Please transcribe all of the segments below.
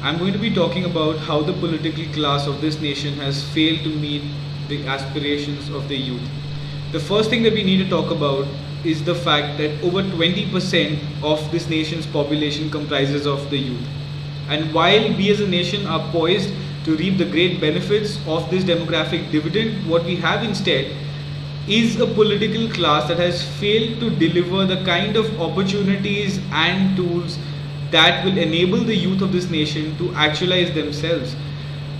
I'm going to be talking about how the political class of this nation has failed to meet the aspirations of the youth. The first thing that we need to talk about is the fact that over 20% of this nation's population comprises of the youth. And while we as a nation are poised to reap the great benefits of this demographic dividend, what we have instead is a political class that has failed to deliver the kind of opportunities and tools that will enable the youth of this nation to actualize themselves.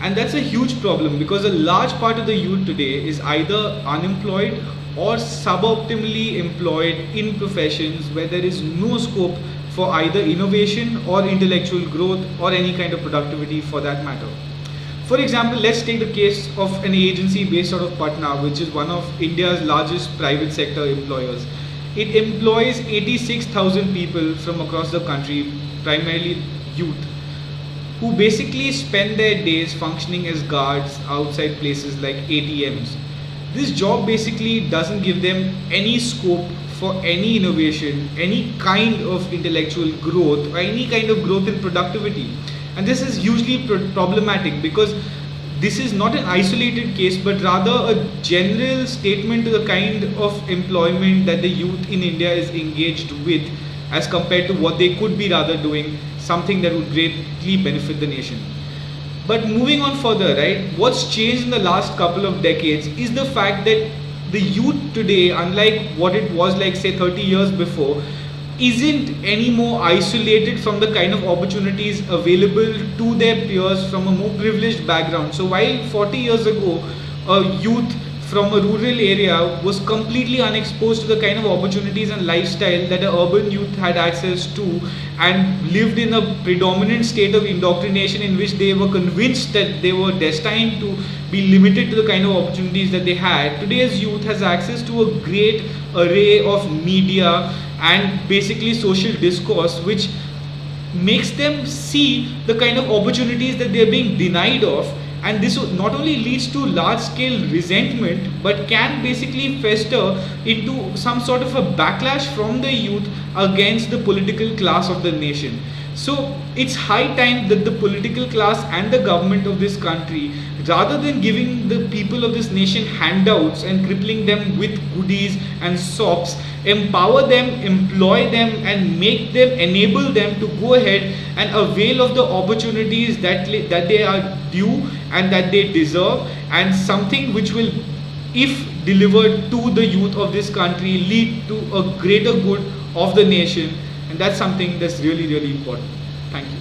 And that's a huge problem because a large part of the youth today is either unemployed or suboptimally employed in professions where there is no scope for either innovation or intellectual growth or any kind of productivity for that matter. For example, let's take the case of an agency based out of Patna, which is one of India's largest private sector employers. It employs 86,000 people from across the country, primarily youth, who basically spend their days functioning as guards outside places like ATMs. This job basically doesn't give them any scope for any innovation, any kind of intellectual growth, or any kind of growth in productivity. And this is hugely problematic because this is not an isolated case but rather a general statement to the kind of employment that the youth in India is engaged with as compared to what they could be rather doing, something that would greatly benefit the nation. But moving on further, right, what's changed in the last couple of decades is the fact that the youth today, unlike what it was like say 30 years before, isn't any more isolated from the kind of opportunities available to their peers from a more privileged background. So while 40 years ago a youth from a rural area was completely unexposed to the kind of opportunities and lifestyle that the urban youth had access to and lived in a predominant state of indoctrination in which they were convinced that they were destined to be limited to the kind of opportunities that they had, today's youth has access to a great array of media and basically social discourse which makes them see the kind of opportunities that they are being denied of, and this not only leads to large scale resentment but can basically fester into some sort of a backlash from the youth against the political class of the nation. So it's high time that the political class and the government of this country, rather than giving the people of this nation handouts and crippling them with goodies and sops, empower them, employ them and make them, enable them to go ahead and avail of the opportunities that they are due and that they deserve, and something which will, if delivered to the youth of this country, lead to a greater good of the nation. And that's something that's really, really important. Thank you.